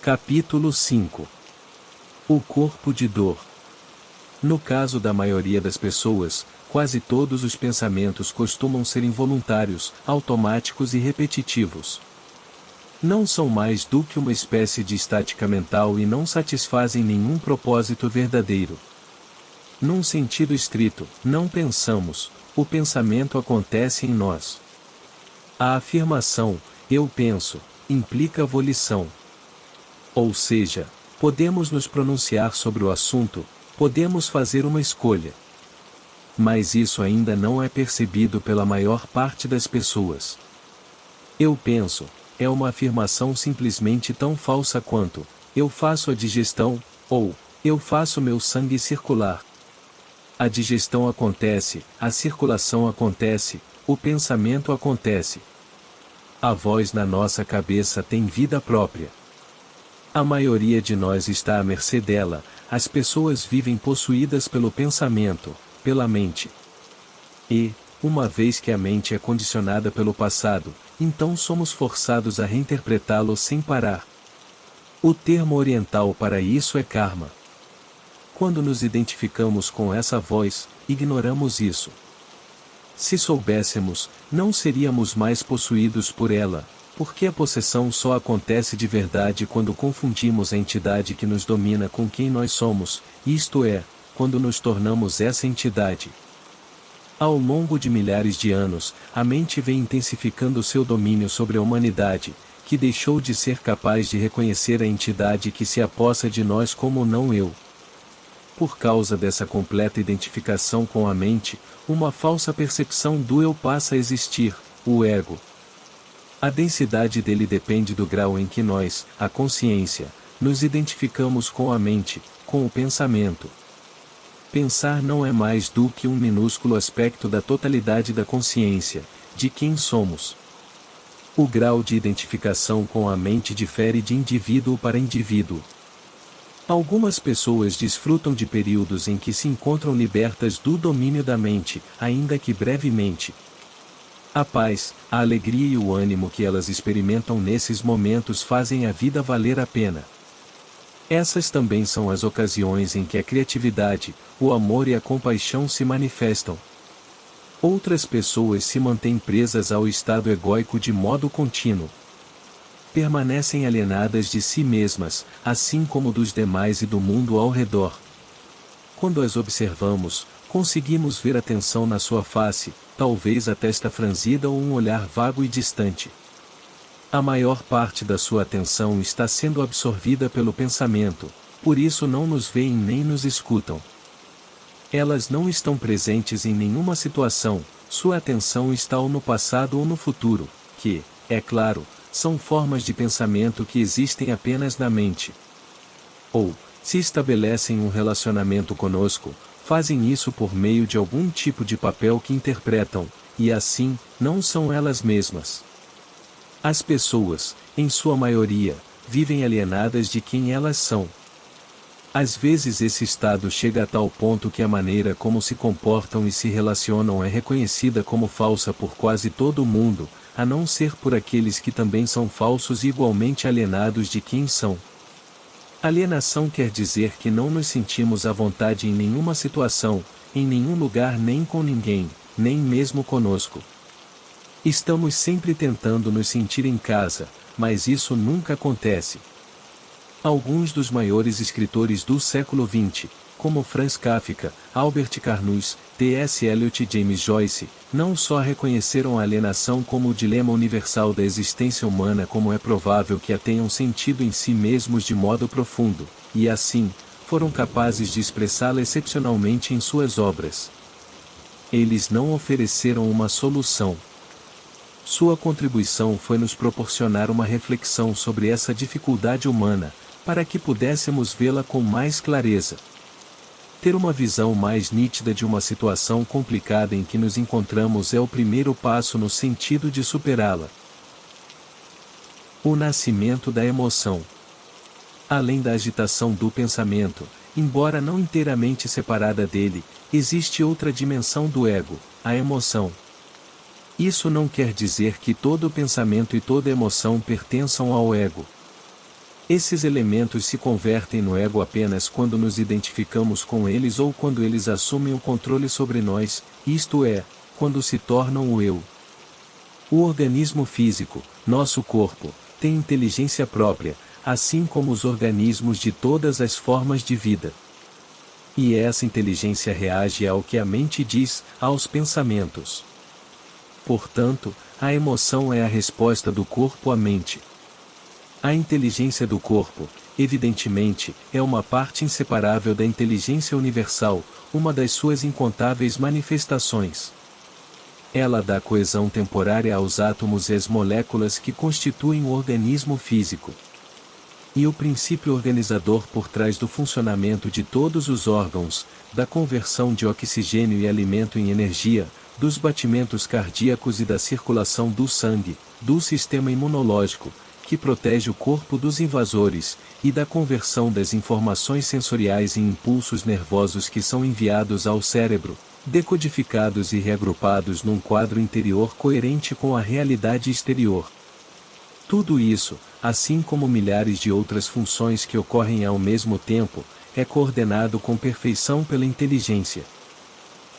Capítulo 5. O corpo de dor. No caso da maioria das pessoas, quase todos os pensamentos costumam ser involuntários, automáticos e repetitivos. Não são mais do que uma espécie de estática mental e não satisfazem nenhum propósito verdadeiro. Num sentido estrito, não pensamos, o pensamento acontece em nós. A afirmação, eu penso, implica volição. Ou seja, podemos nos pronunciar sobre o assunto, podemos fazer uma escolha. Mas isso ainda não é percebido pela maior parte das pessoas. Eu penso, é uma afirmação simplesmente tão falsa quanto, eu faço a digestão, ou, eu faço meu sangue circular. A digestão acontece, a circulação acontece, o pensamento acontece. A voz na nossa cabeça tem vida própria. A maioria de nós está à mercê dela, as pessoas vivem possuídas pelo pensamento, pela mente. E, uma vez que a mente é condicionada pelo passado, então somos forçados a reinterpretá-lo sem parar. O termo oriental para isso é karma. Quando nos identificamos com essa voz, ignoramos isso. Se soubéssemos, não seríamos mais possuídos por ela, porque a possessão só acontece de verdade quando confundimos a entidade que nos domina com quem nós somos, isto é, quando nos tornamos essa entidade. Ao longo de milhares de anos, a mente vem intensificando seu domínio sobre a humanidade, que deixou de ser capaz de reconhecer a entidade que se apossa de nós como não eu. Por causa dessa completa identificação com a mente, uma falsa percepção do eu passa a existir, o ego. A densidade dele depende do grau em que nós, a consciência, nos identificamos com a mente, com o pensamento. Pensar não é mais do que um minúsculo aspecto da totalidade da consciência, de quem somos. O grau de identificação com a mente difere de indivíduo para indivíduo. Algumas pessoas desfrutam de períodos em que se encontram libertas do domínio da mente, ainda que brevemente. A paz, a alegria e o ânimo que elas experimentam nesses momentos fazem a vida valer a pena. Essas também são as ocasiões em que a criatividade, o amor e a compaixão se manifestam. Outras pessoas se mantêm presas ao estado egóico de modo contínuo. Permanecem alienadas de si mesmas, assim como dos demais e do mundo ao redor. Quando as observamos, conseguimos ver a tensão na sua face, talvez a testa franzida ou um olhar vago e distante. A maior parte da sua atenção está sendo absorvida pelo pensamento, por isso não nos veem nem nos escutam. Elas não estão presentes em nenhuma situação, sua atenção está ou no passado ou no futuro, que, é claro, são formas de pensamento que existem apenas na mente. Ou, se estabelecem um relacionamento conosco, fazem isso por meio de algum tipo de papel que interpretam, e assim, não são elas mesmas. As pessoas, em sua maioria, vivem alienadas de quem elas são. Às vezes esse estado chega a tal ponto que a maneira como se comportam e se relacionam é reconhecida como falsa por quase todo mundo, a não ser por aqueles que também são falsos e igualmente alienados de quem são. Alienação quer dizer que não nos sentimos à vontade em nenhuma situação, em nenhum lugar nem com ninguém, nem mesmo conosco. Estamos sempre tentando nos sentir em casa, mas isso nunca acontece. Alguns dos maiores escritores do século XX, como Franz Kafka, Albert Camus, T.S. Eliot e James Joyce, não só reconheceram a alienação como o dilema universal da existência humana como é provável que a tenham sentido em si mesmos de modo profundo, e assim, foram capazes de expressá-la excepcionalmente em suas obras. Eles não ofereceram uma solução. Sua contribuição foi nos proporcionar uma reflexão sobre essa dificuldade humana, para que pudéssemos vê-la com mais clareza. Ter uma visão mais nítida de uma situação complicada em que nos encontramos é o primeiro passo no sentido de superá-la. O nascimento da emoção. Além da agitação do pensamento, embora não inteiramente separada dele, existe outra dimensão do ego, a emoção. Isso não quer dizer que todo pensamento e toda emoção pertençam ao ego. Esses elementos se convertem no ego apenas quando nos identificamos com eles ou quando eles assumem o controle sobre nós, isto é, quando se tornam o eu. O organismo físico, nosso corpo, tem inteligência própria, assim como os organismos de todas as formas de vida. E essa inteligência reage ao que a mente diz, aos pensamentos. Portanto, a emoção é a resposta do corpo à mente. A inteligência do corpo, evidentemente, é uma parte inseparável da inteligência universal, uma das suas incontáveis manifestações. Ela dá coesão temporária aos átomos e às moléculas que constituem o organismo físico. E o princípio organizador por trás do funcionamento de todos os órgãos, da conversão de oxigênio e alimento em energia, dos batimentos cardíacos e da circulação do sangue, do sistema imunológico, que protege o corpo dos invasores, e da conversão das informações sensoriais em impulsos nervosos que são enviados ao cérebro, decodificados e reagrupados num quadro interior coerente com a realidade exterior. Tudo isso, assim como milhares de outras funções que ocorrem ao mesmo tempo, é coordenado com perfeição pela inteligência.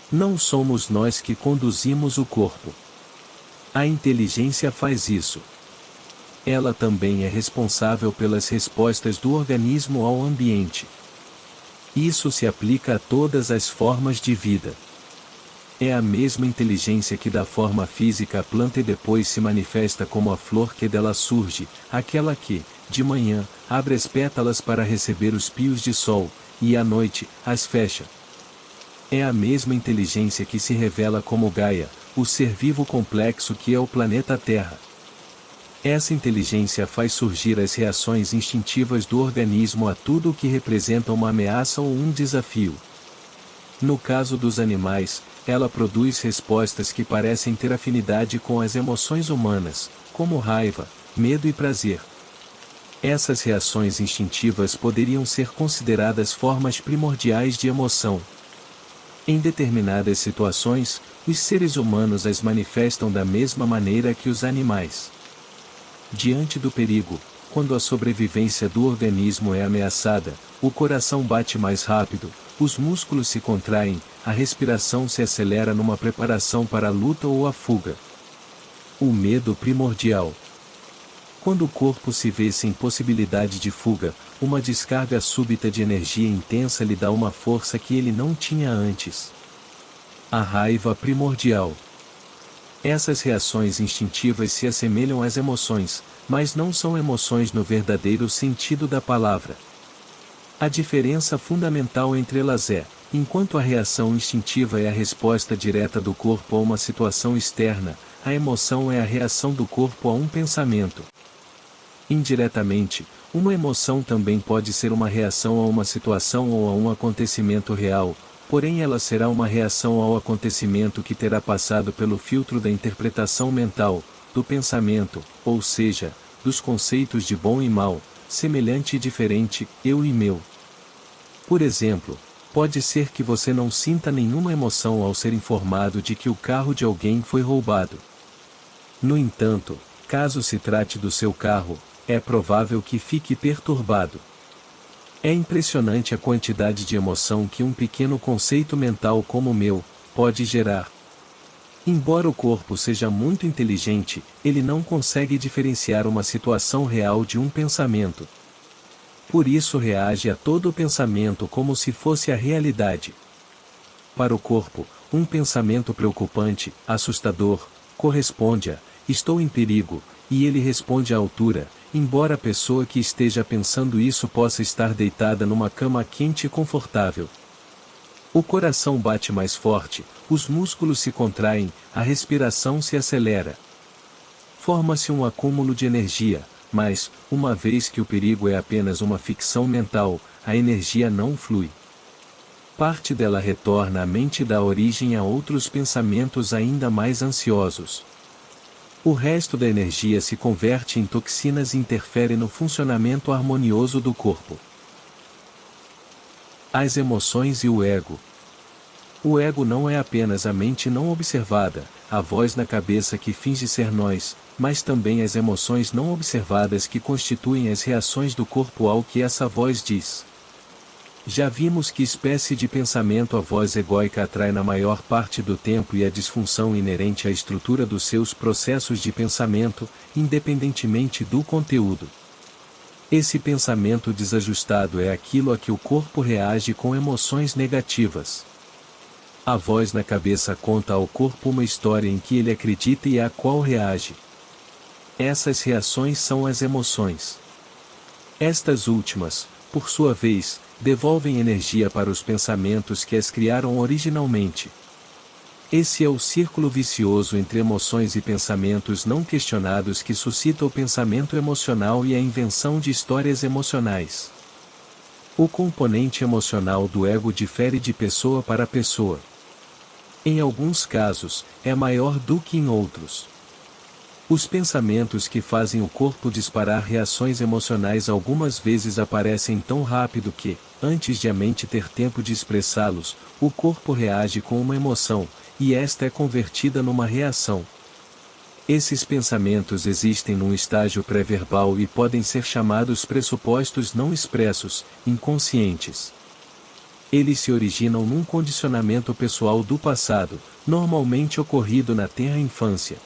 Não somos nós que conduzimos o corpo. A inteligência faz isso. Ela também é responsável pelas respostas do organismo ao ambiente. Isso se aplica a todas as formas de vida. É a mesma inteligência que dá forma física à planta e depois se manifesta como a flor que dela surge, aquela que, de manhã, abre as pétalas para receber os pios de sol, e à noite, as fecha. É a mesma inteligência que se revela como Gaia, o ser vivo complexo que é o planeta Terra. Essa inteligência faz surgir as reações instintivas do organismo a tudo o que representa uma ameaça ou um desafio. No caso dos animais, ela produz respostas que parecem ter afinidade com as emoções humanas, como raiva, medo e prazer. Essas reações instintivas poderiam ser consideradas formas primordiais de emoção. Em determinadas situações, os seres humanos as manifestam da mesma maneira que os animais. Diante do perigo, quando a sobrevivência do organismo é ameaçada, o coração bate mais rápido, os músculos se contraem, a respiração se acelera numa preparação para a luta ou a fuga. O medo primordial. Quando o corpo se vê sem possibilidade de fuga, uma descarga súbita de energia intensa lhe dá uma força que ele não tinha antes. A raiva primordial. Essas reações instintivas se assemelham às emoções, mas não são emoções no verdadeiro sentido da palavra. A diferença fundamental entre elas é, enquanto a reação instintiva é a resposta direta do corpo a uma situação externa, a emoção é a reação do corpo a um pensamento. Indiretamente, uma emoção também pode ser uma reação a uma situação ou a um acontecimento real, porém ela será uma reação ao acontecimento que terá passado pelo filtro da interpretação mental, do pensamento, ou seja, dos conceitos de bom e mal, semelhante e diferente, eu e meu. Por exemplo, pode ser que você não sinta nenhuma emoção ao ser informado de que o carro de alguém foi roubado. No entanto, caso se trate do seu carro, é provável que fique perturbado. É impressionante a quantidade de emoção que um pequeno conceito mental como o meu pode gerar. Embora o corpo seja muito inteligente, ele não consegue diferenciar uma situação real de um pensamento. Por isso reage a todo pensamento como se fosse a realidade. Para o corpo, um pensamento preocupante, assustador, corresponde a "estou em perigo", e ele responde à altura, embora a pessoa que esteja pensando isso possa estar deitada numa cama quente e confortável. O coração bate mais forte, os músculos se contraem, a respiração se acelera. Forma-se um acúmulo de energia, mas, uma vez que o perigo é apenas uma ficção mental, a energia não flui. Parte dela retorna à mente e dá origem a outros pensamentos ainda mais ansiosos. O resto da energia se converte em toxinas e interfere no funcionamento harmonioso do corpo. As emoções e o ego. O ego não é apenas a mente não observada, a voz na cabeça que finge ser nós, mas também as emoções não observadas que constituem as reações do corpo ao que essa voz diz. Já vimos que espécie de pensamento a voz egóica atrai na maior parte do tempo e a disfunção inerente à estrutura dos seus processos de pensamento, independentemente do conteúdo. Esse pensamento desajustado é aquilo a que o corpo reage com emoções negativas. A voz na cabeça conta ao corpo uma história em que ele acredita e à qual reage. Essas reações são as emoções. Estas últimas, por sua vez, devolvem energia para os pensamentos que as criaram originalmente. Esse é o círculo vicioso entre emoções e pensamentos não questionados que suscita o pensamento emocional e a invenção de histórias emocionais. O componente emocional do ego difere de pessoa para pessoa. Em alguns casos, é maior do que em outros. Os pensamentos que fazem o corpo disparar reações emocionais algumas vezes aparecem tão rápido que, antes de a mente ter tempo de expressá-los, o corpo reage com uma emoção, e esta é convertida numa reação. Esses pensamentos existem num estágio pré-verbal e podem ser chamados pressupostos não expressos, inconscientes. Eles se originam num condicionamento pessoal do passado, normalmente ocorrido na tenra infância.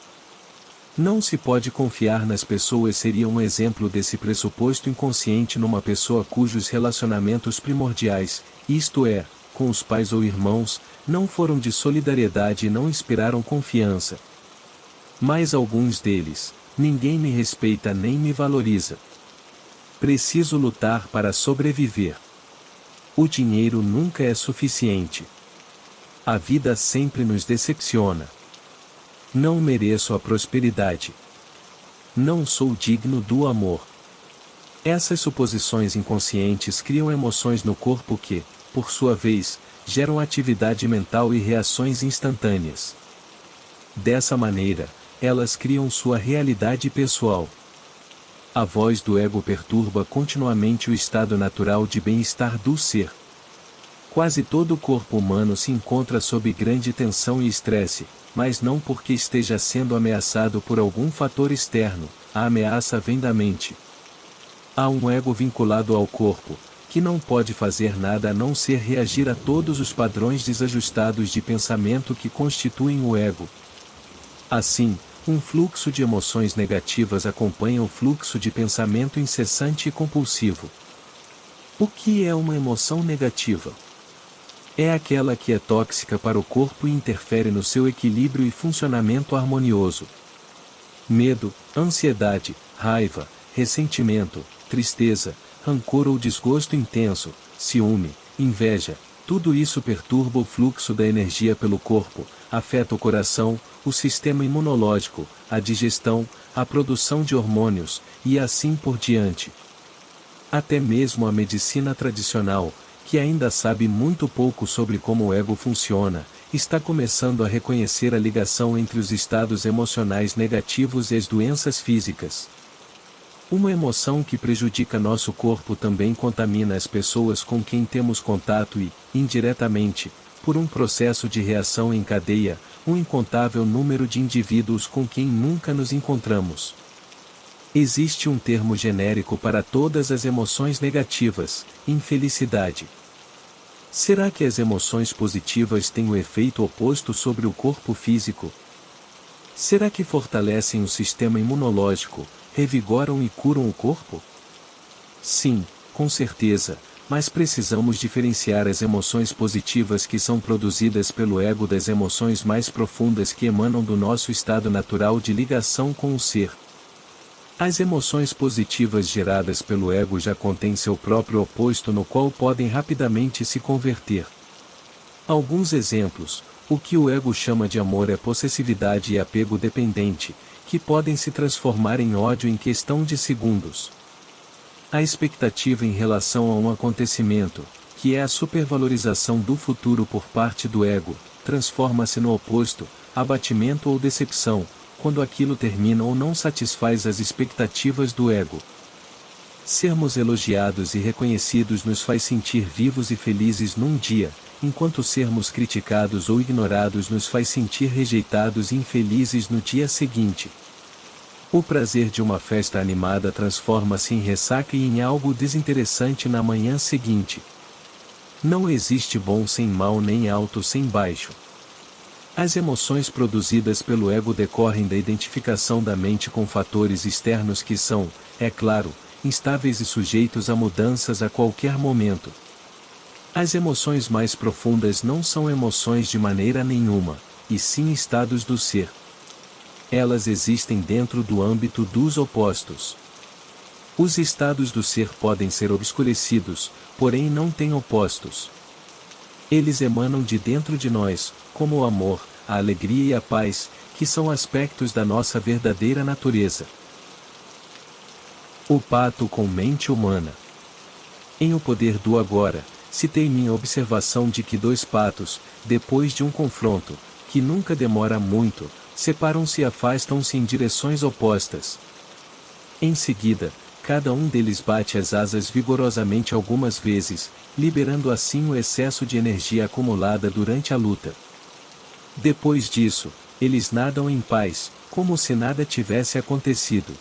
Não se pode confiar nas pessoas seria um exemplo desse pressuposto inconsciente numa pessoa cujos relacionamentos primordiais, isto é, com os pais ou irmãos, não foram de solidariedade e não inspiraram confiança. Mas alguns deles, ninguém me respeita nem me valoriza. Preciso lutar para sobreviver. O dinheiro nunca é suficiente. A vida sempre nos decepciona. Não mereço a prosperidade. Não sou digno do amor. Essas suposições inconscientes criam emoções no corpo que, por sua vez, geram atividade mental e reações instantâneas. Dessa maneira, elas criam sua realidade pessoal. A voz do ego perturba continuamente o estado natural de bem-estar do ser. Quase todo o corpo humano se encontra sob grande tensão e estresse, mas não porque esteja sendo ameaçado por algum fator externo, a ameaça vem da mente. Há um ego vinculado ao corpo, que não pode fazer nada a não ser reagir a todos os padrões desajustados de pensamento que constituem o ego. Assim, um fluxo de emoções negativas acompanha o fluxo de pensamento incessante e compulsivo. O que é uma emoção negativa? É aquela que é tóxica para o corpo e interfere no seu equilíbrio e funcionamento harmonioso. Medo, ansiedade, raiva, ressentimento, tristeza, rancor ou desgosto intenso, ciúme, inveja, tudo isso perturba o fluxo da energia pelo corpo, afeta o coração, o sistema imunológico, a digestão, a produção de hormônios, e assim por diante. Até mesmo a medicina tradicional, que ainda sabe muito pouco sobre como o ego funciona, está começando a reconhecer a ligação entre os estados emocionais negativos e as doenças físicas. Uma emoção que prejudica nosso corpo também contamina as pessoas com quem temos contato e, indiretamente, por um processo de reação em cadeia, um incontável número de indivíduos com quem nunca nos encontramos. Existe um termo genérico para todas as emoções negativas: infelicidade. Será que as emoções positivas têm o efeito oposto sobre o corpo físico? Será que fortalecem o sistema imunológico, revigoram e curam o corpo? Sim, com certeza, mas precisamos diferenciar as emoções positivas que são produzidas pelo ego das emoções mais profundas que emanam do nosso estado natural de ligação com o ser. As emoções positivas geradas pelo ego já contêm seu próprio oposto no qual podem rapidamente se converter. Alguns exemplos: o que o ego chama de amor é possessividade e apego dependente, que podem se transformar em ódio em questão de segundos. A expectativa em relação a um acontecimento, que é a supervalorização do futuro por parte do ego, transforma-se no oposto, abatimento ou decepção, quando aquilo termina ou não satisfaz as expectativas do ego. Sermos elogiados e reconhecidos nos faz sentir vivos e felizes num dia, enquanto sermos criticados ou ignorados nos faz sentir rejeitados e infelizes no dia seguinte. O prazer de uma festa animada transforma-se em ressaca e em algo desinteressante na manhã seguinte. Não existe bom sem mal nem alto sem baixo. As emoções produzidas pelo ego decorrem da identificação da mente com fatores externos que são, é claro, instáveis e sujeitos a mudanças a qualquer momento. As emoções mais profundas não são emoções de maneira nenhuma, e sim estados do ser. Elas existem dentro do âmbito dos opostos. Os estados do ser podem ser obscurecidos, porém não têm opostos. Eles emanam de dentro de nós, como o amor, a alegria e a paz, que são aspectos da nossa verdadeira natureza. O pato com mente humana. Em O Poder do Agora, citei minha observação de que dois patos, depois de um confronto, que nunca demora muito, separam-se e afastam-se em direções opostas. Em seguida, cada um deles bate as asas vigorosamente algumas vezes, liberando assim o excesso de energia acumulada durante a luta. Depois disso, eles nadam em paz, como se nada tivesse acontecido.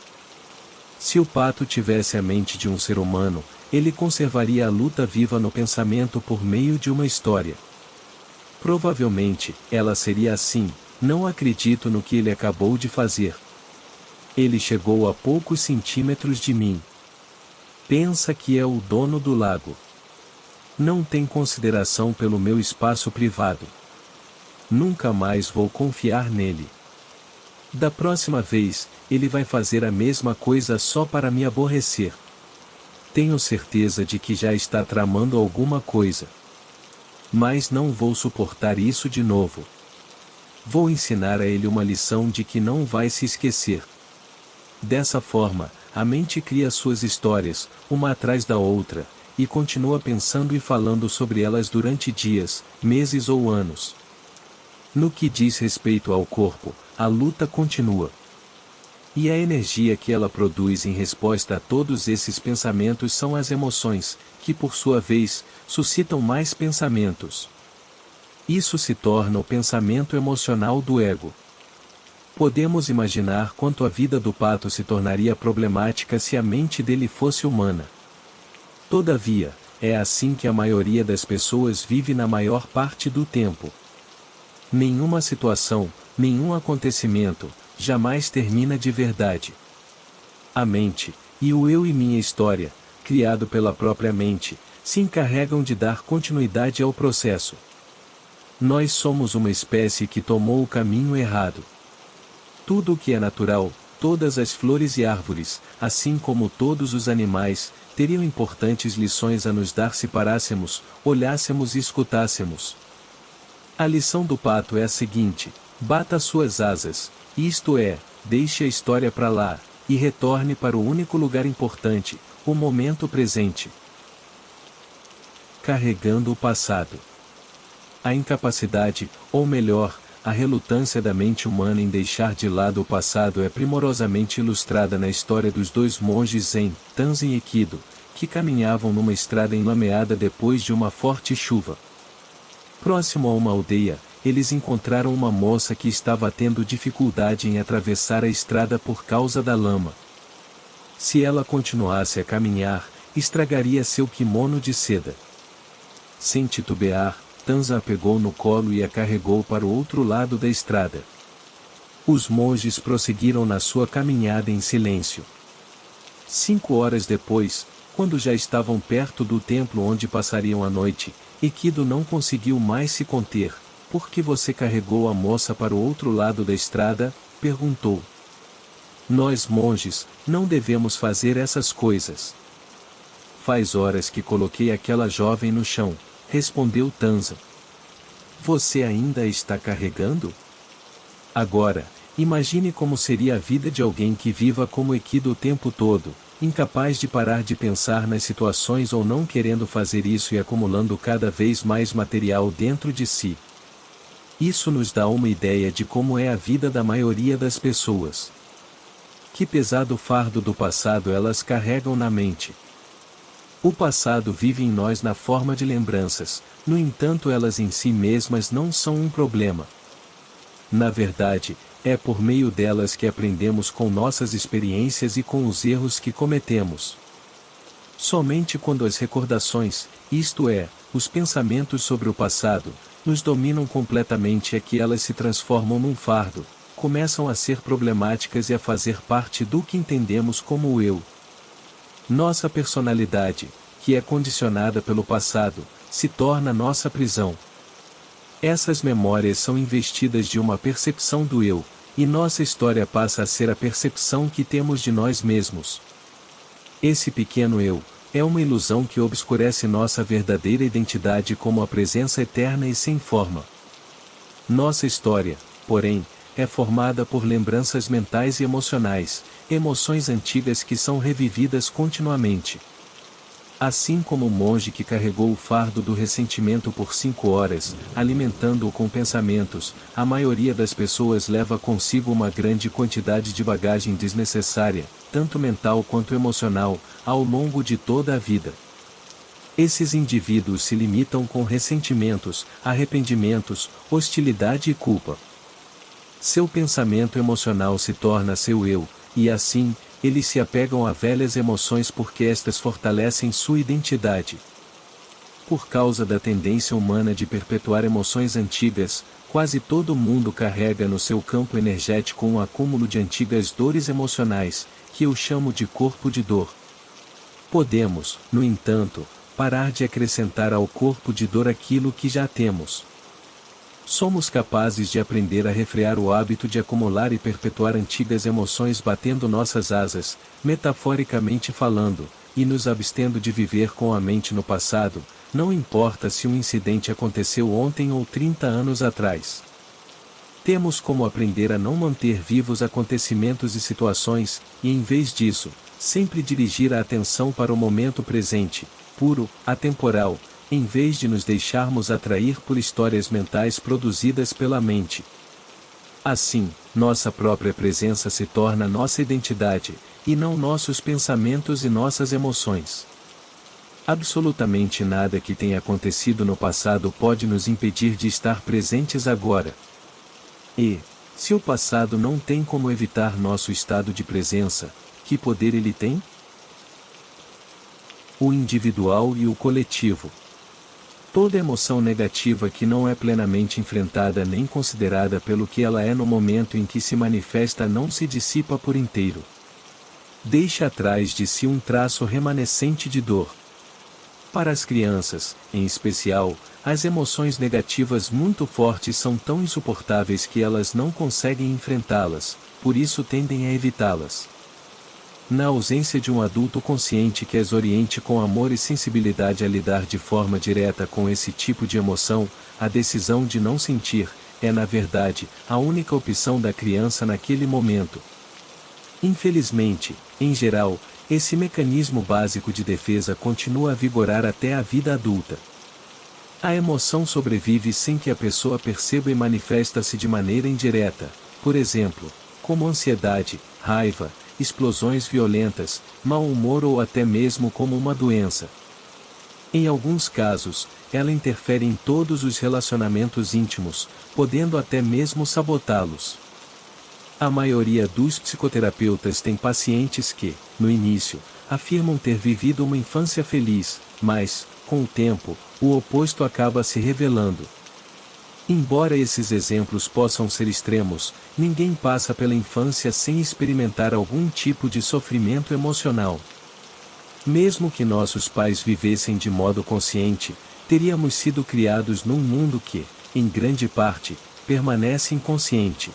Se o pato tivesse a mente de um ser humano, ele conservaria a luta viva no pensamento por meio de uma história. Provavelmente, ela seria assim: não acredito no que ele acabou de fazer. Ele chegou a poucos centímetros de mim. Pensa que é o dono do lago. Não tem consideração pelo meu espaço privado. Nunca mais vou confiar nele. Da próxima vez, ele vai fazer a mesma coisa só para me aborrecer. Tenho certeza de que já está tramando alguma coisa. Mas não vou suportar isso de novo. Vou ensinar a ele uma lição de que não vai se esquecer. Dessa forma, a mente cria suas histórias, uma atrás da outra, e continua pensando e falando sobre elas durante dias, meses ou anos. No que diz respeito ao corpo, a luta continua. E a energia que ela produz em resposta a todos esses pensamentos são as emoções, que por sua vez, suscitam mais pensamentos. Isso se torna o pensamento emocional do ego. Podemos imaginar quanto a vida do pato se tornaria problemática se a mente dele fosse humana. Todavia, é assim que a maioria das pessoas vive na maior parte do tempo. Nenhuma situação, nenhum acontecimento, jamais termina de verdade. A mente, e o eu e minha história, criado pela própria mente, se encarregam de dar continuidade ao processo. Nós somos uma espécie que tomou o caminho errado. Tudo o que é natural, todas as flores e árvores, assim como todos os animais, teriam importantes lições a nos dar se parássemos, olhássemos e escutássemos. A lição do pato é a seguinte: bata suas asas, isto é, deixe a história para lá, e retorne para o único lugar importante, o momento presente. Carregando o passado. A incapacidade, ou melhor, a relutância da mente humana em deixar de lado o passado é primorosamente ilustrada na história dos dois monges Zen, Tanza e Ikido, que caminhavam numa estrada enlameada depois de uma forte chuva. Próximo a uma aldeia, eles encontraram uma moça que estava tendo dificuldade em atravessar a estrada por causa da lama. Se ela continuasse a caminhar, estragaria seu kimono de seda. Sem titubear, Tanza a pegou no colo e a carregou para o outro lado da estrada. Os monges prosseguiram na sua caminhada em silêncio. 5 horas depois, quando já estavam perto do templo onde passariam a noite, Ikido não conseguiu mais se conter. Por que você carregou a moça para o outro lado da estrada? Perguntou. Nós monges, não devemos fazer essas coisas. Faz horas que coloquei aquela jovem no chão, respondeu Tanza. Você ainda a está carregando? Agora, imagine como seria a vida de alguém que viva como Ikido o tempo todo, incapaz de parar de pensar nas situações ou não querendo fazer isso e acumulando cada vez mais material dentro de si. Isso nos dá uma ideia de como é a vida da maioria das pessoas. Que pesado fardo do passado elas carregam na mente. O passado vive em nós na forma de lembranças, no entanto elas em si mesmas não são um problema. Na verdade, é por meio delas que aprendemos com nossas experiências e com os erros que cometemos. Somente quando as recordações, isto é, os pensamentos sobre o passado, nos dominam completamente é que elas se transformam num fardo, começam a ser problemáticas e a fazer parte do que entendemos como o eu. Nossa personalidade, que é condicionada pelo passado, se torna nossa prisão. Essas memórias são investidas de uma percepção do eu, e nossa história passa a ser a percepção que temos de nós mesmos. Esse pequeno eu é uma ilusão que obscurece nossa verdadeira identidade como a presença eterna e sem forma. Nossa história, porém, é formada por lembranças mentais e emocionais, emoções antigas que são revividas continuamente. Assim como o monge que carregou o fardo do ressentimento por 5 horas, alimentando-o com pensamentos, a maioria das pessoas leva consigo uma grande quantidade de bagagem desnecessária, tanto mental quanto emocional, ao longo de toda a vida. Esses indivíduos se limitam com ressentimentos, arrependimentos, hostilidade e culpa. Seu pensamento emocional se torna seu eu, e assim, eles se apegam a velhas emoções porque estas fortalecem sua identidade. Por causa da tendência humana de perpetuar emoções antigas, quase todo mundo carrega no seu campo energético um acúmulo de antigas dores emocionais, que eu chamo de corpo de dor. Podemos, no entanto, parar de acrescentar ao corpo de dor aquilo que já temos. Somos capazes de aprender a refrear o hábito de acumular e perpetuar antigas emoções batendo nossas asas, metaforicamente falando, e nos abstendo de viver com a mente no passado, não importa se um incidente aconteceu ontem ou 30 anos atrás. Temos como aprender a não manter vivos acontecimentos e situações, e em vez disso, sempre dirigir a atenção para o momento presente, puro, atemporal, em vez de nos deixarmos atrair por histórias mentais produzidas pela mente. Assim, nossa própria presença se torna nossa identidade, e não nossos pensamentos e nossas emoções. Absolutamente nada que tenha acontecido no passado pode nos impedir de estar presentes agora. E, se o passado não tem como evitar nosso estado de presença, que poder ele tem? O individual e o coletivo. Toda emoção negativa que não é plenamente enfrentada nem considerada pelo que ela é no momento em que se manifesta não se dissipa por inteiro. Deixa atrás de si um traço remanescente de dor. Para as crianças, em especial, as emoções negativas muito fortes são tão insuportáveis que elas não conseguem enfrentá-las, por isso tendem a evitá-las. Na ausência de um adulto consciente que as oriente com amor e sensibilidade a lidar de forma direta com esse tipo de emoção, a decisão de não sentir, é na verdade, a única opção da criança naquele momento. Infelizmente, em geral, esse mecanismo básico de defesa continua a vigorar até a vida adulta. A emoção sobrevive sem que a pessoa perceba e manifesta-se de maneira indireta, por exemplo, como ansiedade, raiva, explosões violentas, mau humor ou até mesmo como uma doença. Em alguns casos, ela interfere em todos os relacionamentos íntimos, podendo até mesmo sabotá-los. A maioria dos psicoterapeutas tem pacientes que, no início, afirmam ter vivido uma infância feliz, mas, com o tempo, o oposto acaba se revelando. Embora esses exemplos possam ser extremos, ninguém passa pela infância sem experimentar algum tipo de sofrimento emocional. Mesmo que nossos pais vivessem de modo consciente, teríamos sido criados num mundo que, em grande parte, permanece inconsciente.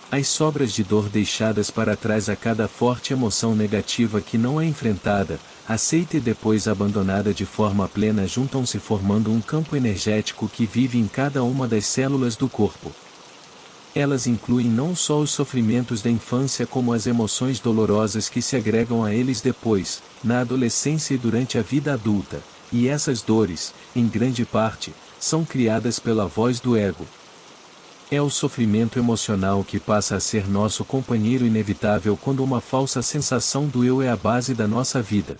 As sobras de dor deixadas para trás a cada forte emoção negativa que não é enfrentada, aceita e depois abandonada de forma plena juntam-se formando um campo energético que vive em cada uma das células do corpo. Elas incluem não só os sofrimentos da infância como as emoções dolorosas que se agregam a eles depois, na adolescência e durante a vida adulta, e essas dores, em grande parte, são criadas pela voz do ego. É o sofrimento emocional que passa a ser nosso companheiro inevitável quando uma falsa sensação do eu é a base da nossa vida.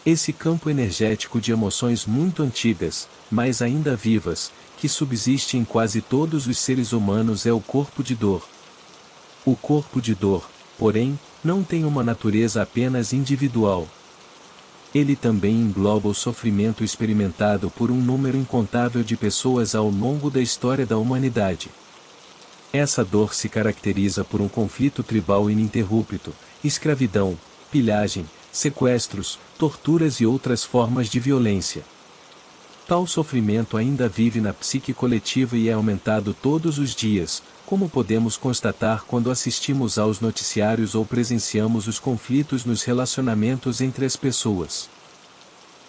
Esse campo energético de emoções muito antigas, mas ainda vivas, que subsiste em quase todos os seres humanos é o corpo de dor. O corpo de dor, porém, não tem uma natureza apenas individual. Ele também engloba o sofrimento experimentado por um número incontável de pessoas ao longo da história da humanidade. Essa dor se caracteriza por um conflito tribal ininterrupto, escravidão, pilhagem, sequestros, torturas e outras formas de violência. Tal sofrimento ainda vive na psique coletiva e é aumentado todos os dias, como podemos constatar quando assistimos aos noticiários ou presenciamos os conflitos nos relacionamentos entre as pessoas.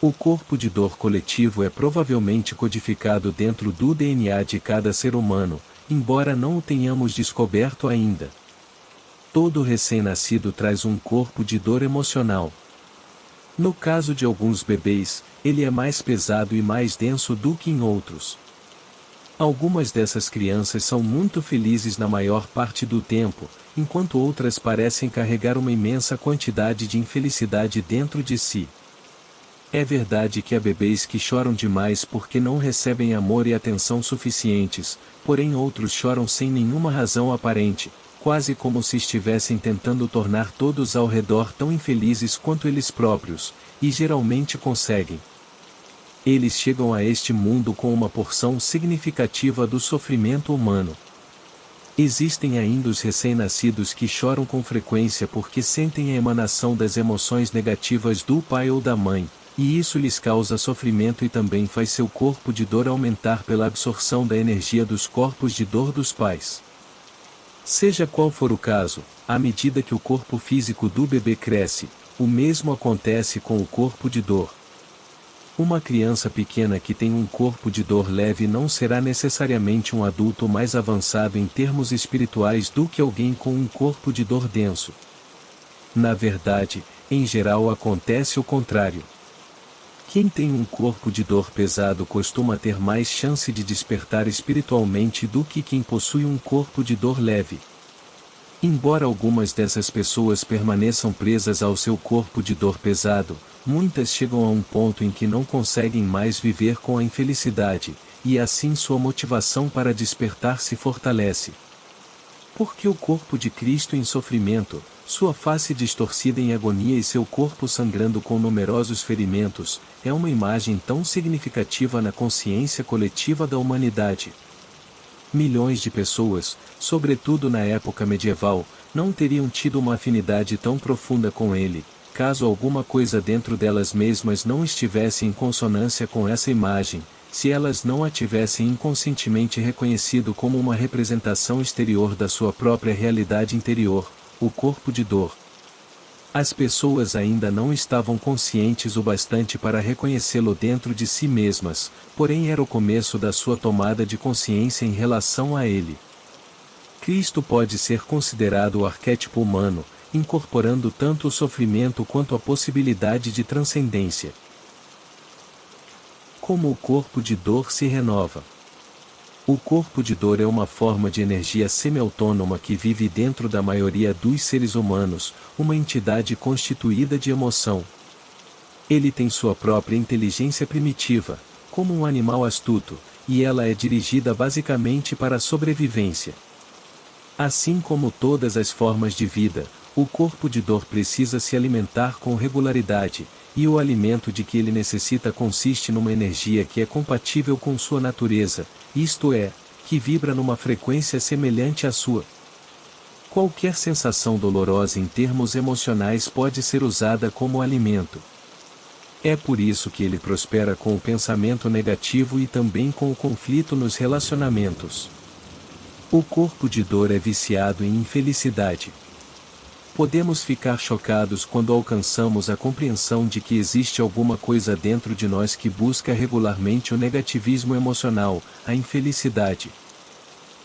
O corpo de dor coletivo é provavelmente codificado dentro do DNA de cada ser humano, embora não o tenhamos descoberto ainda. Todo recém-nascido traz um corpo de dor emocional. No caso de alguns bebês, ele é mais pesado e mais denso do que em outros. Algumas dessas crianças são muito felizes na maior parte do tempo, enquanto outras parecem carregar uma imensa quantidade de infelicidade dentro de si. É verdade que há bebês que choram demais porque não recebem amor e atenção suficientes, porém outros choram sem nenhuma razão aparente, quase como se estivessem tentando tornar todos ao redor tão infelizes quanto eles próprios, e geralmente conseguem. Eles chegam a este mundo com uma porção significativa do sofrimento humano. Existem ainda os recém-nascidos que choram com frequência porque sentem a emanação das emoções negativas do pai ou da mãe, e isso lhes causa sofrimento e também faz seu corpo de dor aumentar pela absorção da energia dos corpos de dor dos pais. Seja qual for o caso, à medida que o corpo físico do bebê cresce, o mesmo acontece com o corpo de dor. Uma criança pequena que tem um corpo de dor leve não será necessariamente um adulto mais avançado em termos espirituais do que alguém com um corpo de dor denso. Na verdade, em geral acontece o contrário. Quem tem um corpo de dor pesado costuma ter mais chance de despertar espiritualmente do que quem possui um corpo de dor leve. Embora algumas dessas pessoas permaneçam presas ao seu corpo de dor pesado, muitas chegam a um ponto em que não conseguem mais viver com a infelicidade, e assim sua motivação para despertar se fortalece. Porque o corpo de Cristo em sofrimento, sua face distorcida em agonia e seu corpo sangrando com numerosos ferimentos, é uma imagem tão significativa na consciência coletiva da humanidade. Milhões de pessoas, sobretudo na época medieval, não teriam tido uma afinidade tão profunda com ele, caso alguma coisa dentro delas mesmas não estivesse em consonância com essa imagem, se elas não a tivessem inconscientemente reconhecido como uma representação exterior da sua própria realidade interior, o corpo de dor. As pessoas ainda não estavam conscientes o bastante para reconhecê-lo dentro de si mesmas, porém era o começo da sua tomada de consciência em relação a ele. Cristo pode ser considerado o arquétipo humano, incorporando tanto o sofrimento quanto a possibilidade de transcendência. Como o corpo de dor se renova. O corpo de dor é uma forma de energia semi-autônoma que vive dentro da maioria dos seres humanos, uma entidade constituída de emoção. Ele tem sua própria inteligência primitiva, como um animal astuto, e ela é dirigida basicamente para a sobrevivência. Assim como todas as formas de vida, o corpo de dor precisa se alimentar com regularidade, e o alimento de que ele necessita consiste numa energia que é compatível com sua natureza, isto é, que vibra numa frequência semelhante à sua. Qualquer sensação dolorosa em termos emocionais pode ser usada como alimento. É por isso que ele prospera com o pensamento negativo e também com o conflito nos relacionamentos. O corpo de dor é viciado em infelicidade. Podemos ficar chocados quando alcançamos a compreensão de que existe alguma coisa dentro de nós que busca regularmente o negativismo emocional, a infelicidade.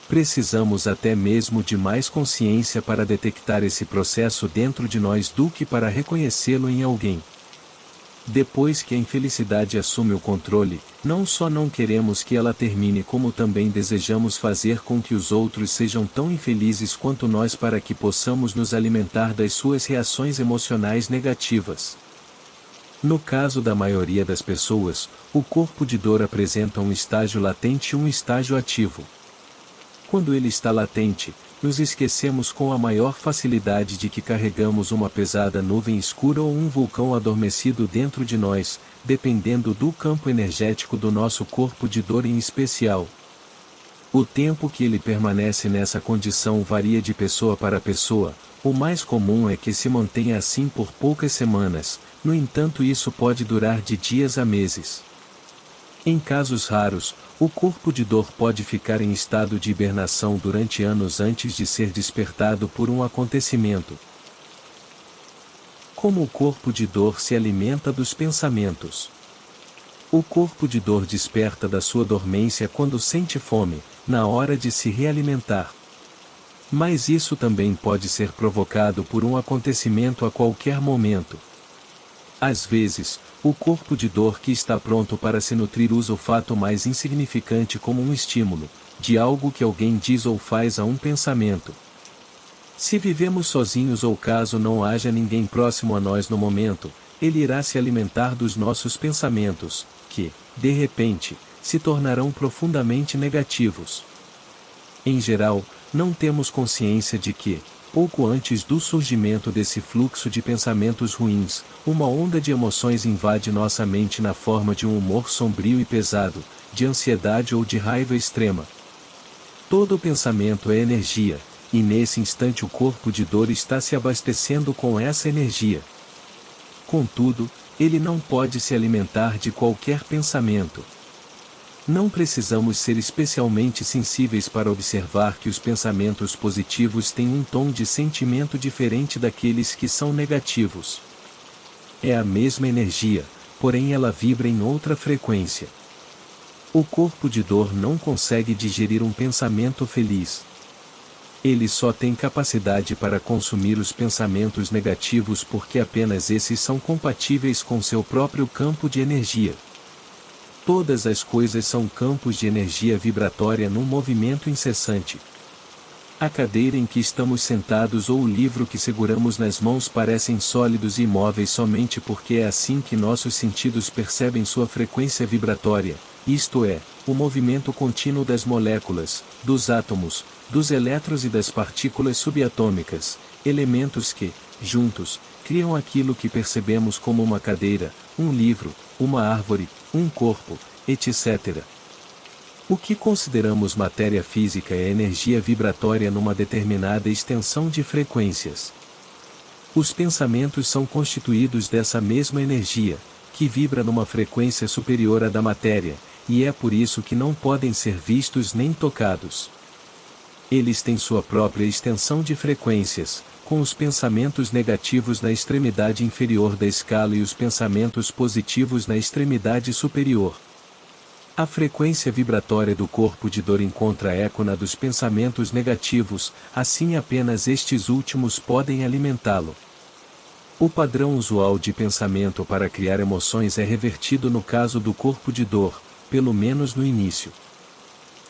Precisamos até mesmo de mais consciência para detectar esse processo dentro de nós do que para reconhecê-lo em alguém. Depois que a infelicidade assume o controle, não só não queremos que ela termine como também desejamos fazer com que os outros sejam tão infelizes quanto nós para que possamos nos alimentar das suas reações emocionais negativas. No caso da maioria das pessoas, o corpo de dor apresenta um estágio latente e um estágio ativo. Quando ele está latente, nos esquecemos com a maior facilidade de que carregamos uma pesada nuvem escura ou um vulcão adormecido dentro de nós, dependendo do campo energético do nosso corpo de dor em especial. O tempo que ele permanece nessa condição varia de pessoa para pessoa. O mais comum é que se mantenha assim por poucas semanas, no entanto isso pode durar de dias a meses. Em casos raros, o corpo de dor pode ficar em estado de hibernação durante anos antes de ser despertado por um acontecimento. Como o corpo de dor se alimenta dos pensamentos? O corpo de dor desperta da sua dormência quando sente fome, na hora de se realimentar. Mas isso também pode ser provocado por um acontecimento a qualquer momento. Às vezes, o corpo de dor que está pronto para se nutrir usa o fato mais insignificante como um estímulo, de algo que alguém diz ou faz a um pensamento. Se vivemos sozinhos ou caso não haja ninguém próximo a nós no momento, ele irá se alimentar dos nossos pensamentos, que, de repente, se tornarão profundamente negativos. Em geral, não temos consciência de que, pouco antes do surgimento desse fluxo de pensamentos ruins, uma onda de emoções invade nossa mente na forma de um humor sombrio e pesado, de ansiedade ou de raiva extrema. Todo pensamento é energia, e nesse instante o corpo de dor está se abastecendo com essa energia. Contudo, ele não pode se alimentar de qualquer pensamento. Não precisamos ser especialmente sensíveis para observar que os pensamentos positivos têm um tom de sentimento diferente daqueles que são negativos. É a mesma energia, porém ela vibra em outra frequência. O corpo de dor não consegue digerir um pensamento feliz. Ele só tem capacidade para consumir os pensamentos negativos porque apenas esses são compatíveis com seu próprio campo de energia. Todas as coisas são campos de energia vibratória num movimento incessante. A cadeira em que estamos sentados ou o livro que seguramos nas mãos parecem sólidos e imóveis somente porque é assim que nossos sentidos percebem sua frequência vibratória, isto é, o movimento contínuo das moléculas, dos átomos, dos elétrons e das partículas subatômicas, elementos que, juntos, criam aquilo que percebemos como uma cadeira, um livro, uma árvore, um corpo, etc. O que consideramos matéria física é energia vibratória numa determinada extensão de frequências. Os pensamentos são constituídos dessa mesma energia, que vibra numa frequência superior à da matéria, e é por isso que não podem ser vistos nem tocados. Eles têm sua própria extensão de frequências, com os pensamentos negativos na extremidade inferior da escala e os pensamentos positivos na extremidade superior. A frequência vibratória do corpo de dor encontra eco na dos pensamentos negativos, assim apenas estes últimos podem alimentá-lo. O padrão usual de pensamento para criar emoções é revertido no caso do corpo de dor, pelo menos no início.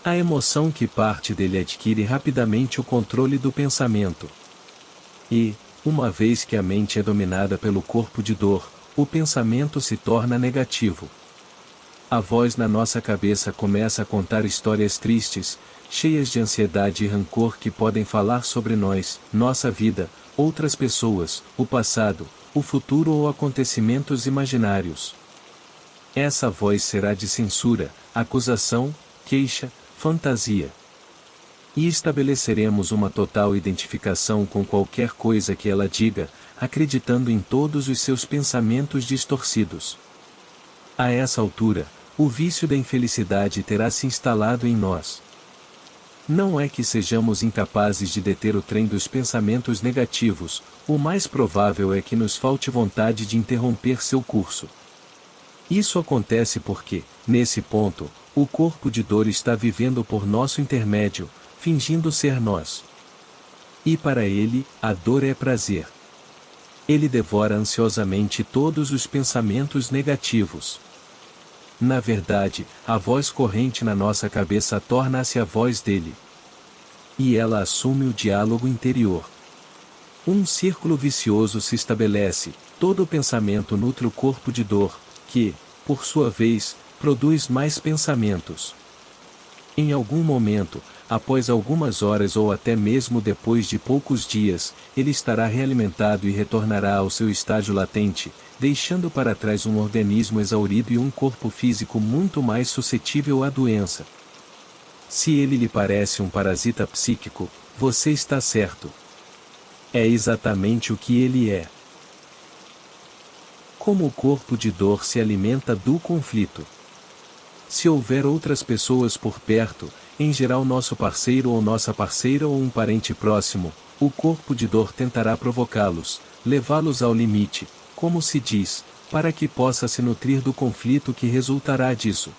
A emoção que parte dele adquire rapidamente o controle do pensamento. E, uma vez que a mente é dominada pelo corpo de dor, o pensamento se torna negativo. A voz na nossa cabeça começa a contar histórias tristes, cheias de ansiedade e rancor que podem falar sobre nós, nossa vida, outras pessoas, o passado, o futuro ou acontecimentos imaginários. Essa voz será de censura, acusação, queixa, fantasia. E estabeleceremos uma total identificação com qualquer coisa que ela diga, acreditando em todos os seus pensamentos distorcidos. A essa altura, o vício da infelicidade terá se instalado em nós. Não é que sejamos incapazes de deter o trem dos pensamentos negativos, o mais provável é que nos falte vontade de interromper seu curso. Isso acontece porque, nesse ponto, o corpo de dor está vivendo por nosso intermédio, fingindo ser nós. E para ele, a dor é prazer. Ele devora ansiosamente todos os pensamentos negativos. Na verdade, a voz corrente na nossa cabeça torna-se a voz dele. E ela assume o diálogo interior. Um círculo vicioso se estabelece, todo pensamento nutre o corpo de dor, que, por sua vez, produz mais pensamentos. Em algum momento, após algumas horas ou até mesmo depois de poucos dias, ele estará realimentado e retornará ao seu estágio latente, deixando para trás um organismo exaurido e um corpo físico muito mais suscetível à doença. Se ele lhe parece um parasita psíquico, você está certo. É exatamente o que ele é. Como o corpo de dor se alimenta do conflito? Se houver outras pessoas por perto, em geral nosso parceiro ou nossa parceira ou um parente próximo, o corpo de dor tentará provocá-los, levá-los ao limite, como se diz, para que possa se nutrir do conflito que resultará disso.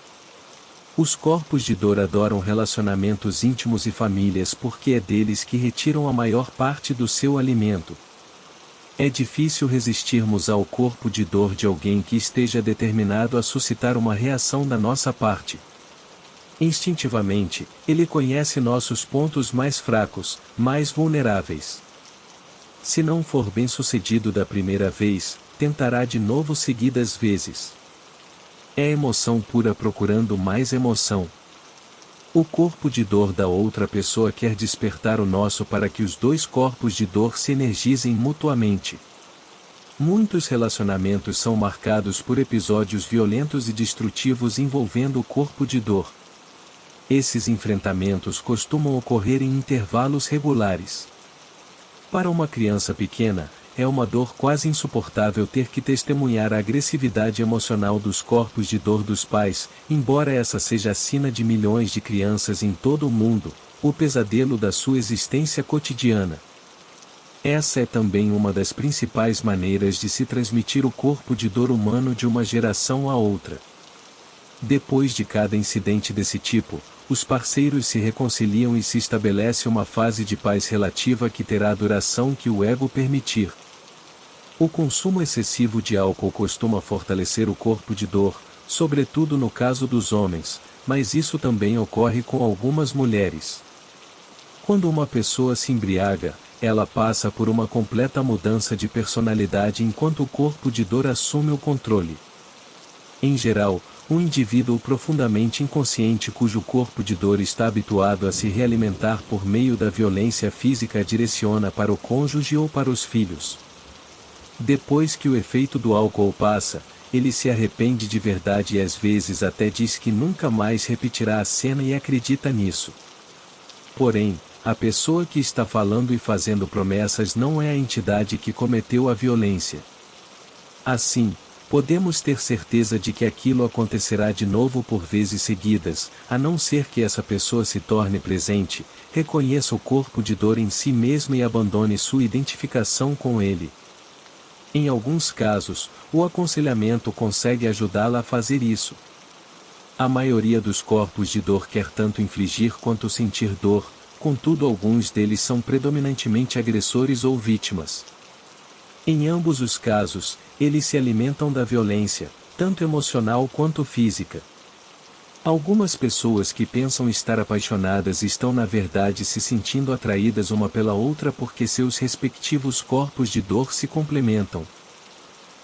Os corpos de dor adoram relacionamentos íntimos e famílias porque é deles que retiram a maior parte do seu alimento. É difícil resistirmos ao corpo de dor de alguém que esteja determinado a suscitar uma reação da nossa parte. Instintivamente, ele conhece nossos pontos mais fracos, mais vulneráveis. Se não for bem-sucedido da primeira vez, tentará de novo seguidas vezes. É emoção pura procurando mais emoção. O corpo de dor da outra pessoa quer despertar o nosso para que os dois corpos de dor se energizem mutuamente. Muitos relacionamentos são marcados por episódios violentos e destrutivos envolvendo o corpo de dor. Esses enfrentamentos costumam ocorrer em intervalos regulares. Para uma criança pequena, é uma dor quase insuportável ter que testemunhar a agressividade emocional dos corpos de dor dos pais, embora essa seja a sina de milhões de crianças em todo o mundo, o pesadelo da sua existência cotidiana. Essa é também uma das principais maneiras de se transmitir o corpo de dor humano de uma geração a outra. Depois de cada incidente desse tipo, os parceiros se reconciliam e se estabelece uma fase de paz relativa que terá a duração que o ego permitir. O consumo excessivo de álcool costuma fortalecer o corpo de dor, sobretudo no caso dos homens, mas isso também ocorre com algumas mulheres. Quando uma pessoa se embriaga, ela passa por uma completa mudança de personalidade enquanto o corpo de dor assume o controle. Em geral, um indivíduo profundamente inconsciente cujo corpo de dor está habituado a se realimentar por meio da violência física direciona para o cônjuge ou para os filhos. Depois que o efeito do álcool passa, ele se arrepende de verdade e às vezes até diz que nunca mais repetirá a cena e acredita nisso. Porém, a pessoa que está falando e fazendo promessas não é a entidade que cometeu a violência. Assim, podemos ter certeza de que aquilo acontecerá de novo por vezes seguidas, a não ser que essa pessoa se torne presente, reconheça o corpo de dor em si mesma e abandone sua identificação com ele. Em alguns casos, o aconselhamento consegue ajudá-la a fazer isso. A maioria dos corpos de dor quer tanto infligir quanto sentir dor, contudo alguns deles são predominantemente agressores ou vítimas. Em ambos os casos, eles se alimentam da violência, tanto emocional quanto física. Algumas pessoas que pensam estar apaixonadas estão na verdade se sentindo atraídas uma pela outra porque seus respectivos corpos de dor se complementam.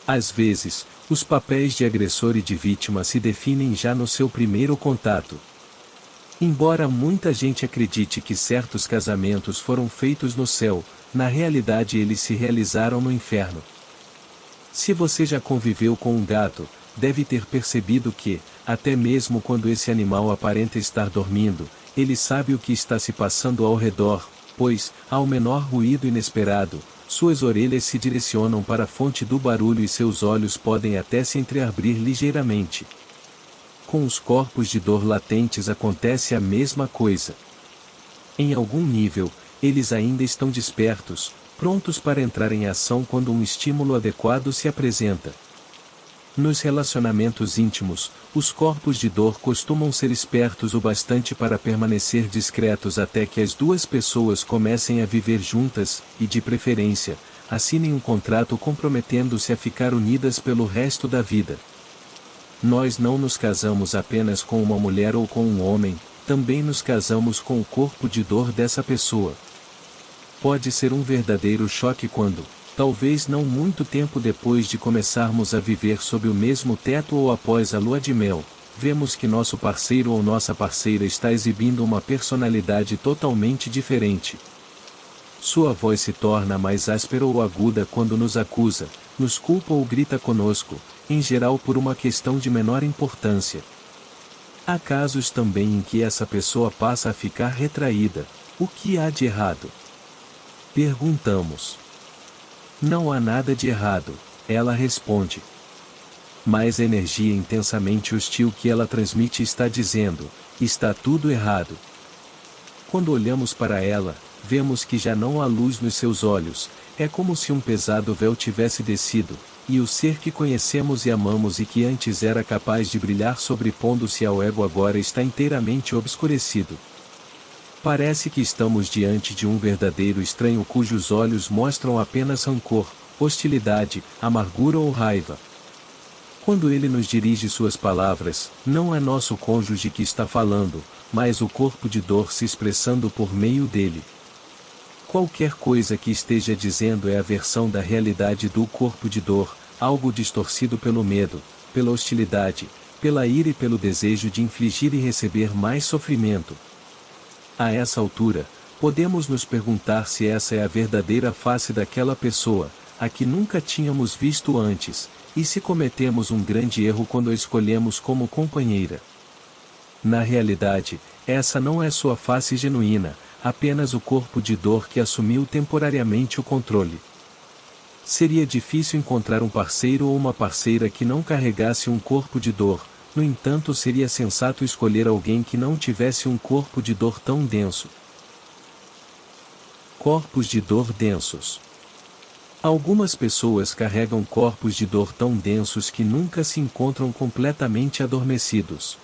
Às vezes, os papéis de agressor e de vítima se definem já no seu primeiro contato. Embora muita gente acredite que certos casamentos foram feitos no céu, na realidade eles se realizaram no inferno. Se você já conviveu com um gato, deve ter percebido que, até mesmo quando esse animal aparenta estar dormindo, ele sabe o que está se passando ao redor, pois, ao menor ruído inesperado, suas orelhas se direcionam para a fonte do barulho e seus olhos podem até se entreabrir ligeiramente. Com os corpos de dor latentes acontece a mesma coisa. Em algum nível, eles ainda estão despertos, prontos para entrar em ação quando um estímulo adequado se apresenta. Nos relacionamentos íntimos, os corpos de dor costumam ser espertos o bastante para permanecer discretos até que as duas pessoas comecem a viver juntas, e de preferência, assinem um contrato comprometendo-se a ficar unidas pelo resto da vida. Nós não nos casamos apenas com uma mulher ou com um homem, também nos casamos com o corpo de dor dessa pessoa. Pode ser um verdadeiro choque quando, talvez não muito tempo depois de começarmos a viver sob o mesmo teto ou após a lua de mel, vemos que nosso parceiro ou nossa parceira está exibindo uma personalidade totalmente diferente. Sua voz se torna mais áspera ou aguda quando nos acusa, nos culpa ou grita conosco, em geral por uma questão de menor importância. Há casos também em que essa pessoa passa a ficar retraída. O que há de errado? Perguntamos. Não há nada de errado, ela responde. Mas a energia intensamente hostil que ela transmite está dizendo: está tudo errado. Quando olhamos para ela, vemos que já não há luz nos seus olhos, é como se um pesado véu tivesse descido, e o ser que conhecemos e amamos e que antes era capaz de brilhar sobrepondo-se ao ego agora está inteiramente obscurecido. Parece que estamos diante de um verdadeiro estranho cujos olhos mostram apenas rancor, hostilidade, amargura ou raiva. Quando ele nos dirige suas palavras, não é nosso cônjuge que está falando, mas o corpo de dor se expressando por meio dele. Qualquer coisa que esteja dizendo é a versão da realidade do corpo de dor, algo distorcido pelo medo, pela hostilidade, pela ira e pelo desejo de infligir e receber mais sofrimento. A essa altura, podemos nos perguntar se essa é a verdadeira face daquela pessoa, a que nunca tínhamos visto antes, e se cometemos um grande erro quando a escolhemos como companheira. Na realidade, essa não é sua face genuína, apenas o corpo de dor que assumiu temporariamente o controle. Seria difícil encontrar um parceiro ou uma parceira que não carregasse um corpo de dor. No entanto, seria sensato escolher alguém que não tivesse um corpo de dor tão denso. Corpos de dor densos. Algumas pessoas carregam corpos de dor tão densos que nunca se encontram completamente adormecidos.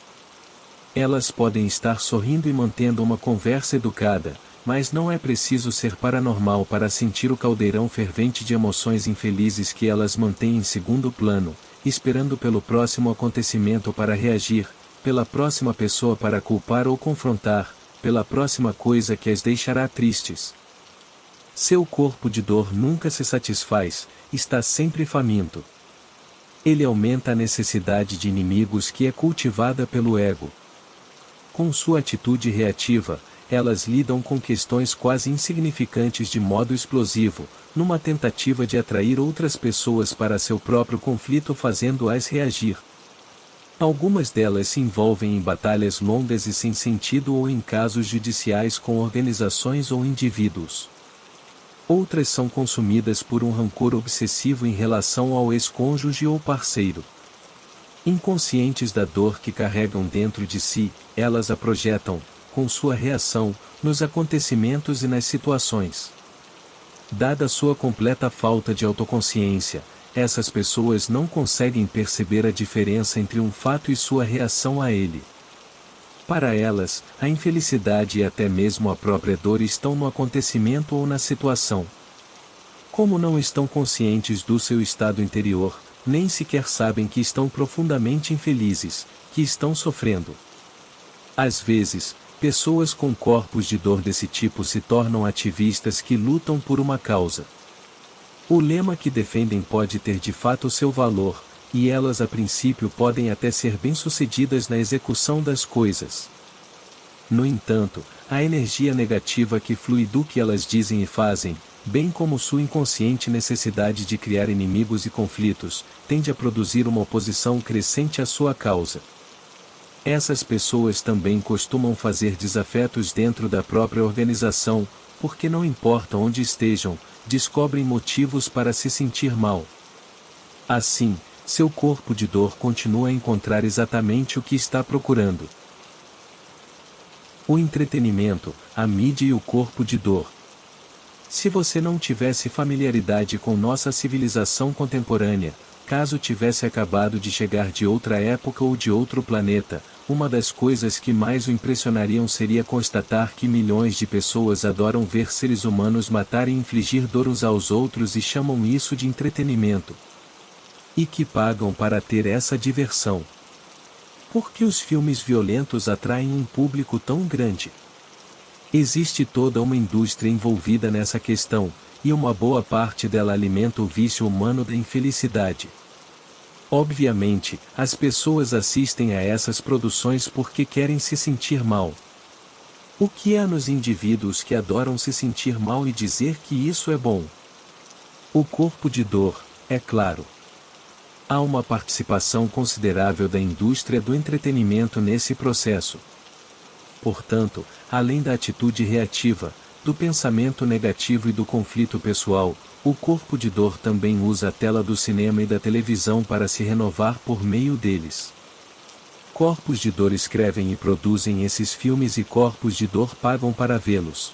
Elas podem estar sorrindo e mantendo uma conversa educada, mas não é preciso ser paranormal para sentir o caldeirão fervente de emoções infelizes que elas mantêm em segundo plano, esperando pelo próximo acontecimento para reagir, pela próxima pessoa para culpar ou confrontar, pela próxima coisa que as deixará tristes. Seu corpo de dor nunca se satisfaz, está sempre faminto. Ele aumenta a necessidade de inimigos que é cultivada pelo ego. Com sua atitude reativa, elas lidam com questões quase insignificantes de modo explosivo, numa tentativa de atrair outras pessoas para seu próprio conflito fazendo-as reagir. Algumas delas se envolvem em batalhas longas e sem sentido ou em casos judiciais com organizações ou indivíduos. Outras são consumidas por um rancor obsessivo em relação ao ex-cônjuge ou parceiro. Inconscientes da dor que carregam dentro de si, elas a projetam, com sua reação, nos acontecimentos e nas situações. Dada sua completa falta de autoconsciência, essas pessoas não conseguem perceber a diferença entre um fato e sua reação a ele. Para elas, a infelicidade e até mesmo a própria dor estão no acontecimento ou na situação. Como não estão conscientes do seu estado interior, nem sequer sabem que estão profundamente infelizes, que estão sofrendo. Às vezes, pessoas com corpos de dor desse tipo se tornam ativistas que lutam por uma causa. O lema que defendem pode ter de fato seu valor, e elas a princípio podem até ser bem-sucedidas na execução das coisas. No entanto, a energia negativa que flui do que elas dizem e fazem, bem como sua inconsciente necessidade de criar inimigos e conflitos, tende a produzir uma oposição crescente à sua causa. Essas pessoas também costumam fazer desafetos dentro da própria organização, porque não importa onde estejam, descobrem motivos para se sentir mal. Assim, seu corpo de dor continua a encontrar exatamente o que está procurando. O entretenimento, a mídia e o corpo de dor. Se você não tivesse familiaridade com nossa civilização contemporânea, caso tivesse acabado de chegar de outra época ou de outro planeta, uma das coisas que mais o impressionariam seria constatar que milhões de pessoas adoram ver seres humanos matar e infligir dor uns aos outros e chamam isso de entretenimento. E que pagam para ter essa diversão. Por que os filmes violentos atraem um público tão grande? Existe toda uma indústria envolvida nessa questão, e uma boa parte dela alimenta o vício humano da infelicidade. Obviamente, as pessoas assistem a essas produções porque querem se sentir mal. O que há nos indivíduos que adoram se sentir mal e dizer que isso é bom? O corpo de dor, é claro. Há uma participação considerável da indústria do entretenimento nesse processo. Portanto, além da atitude reativa, do pensamento negativo e do conflito pessoal, o corpo de dor também usa a tela do cinema e da televisão para se renovar por meio deles. Corpos de dor escrevem e produzem esses filmes e corpos de dor pagam para vê-los.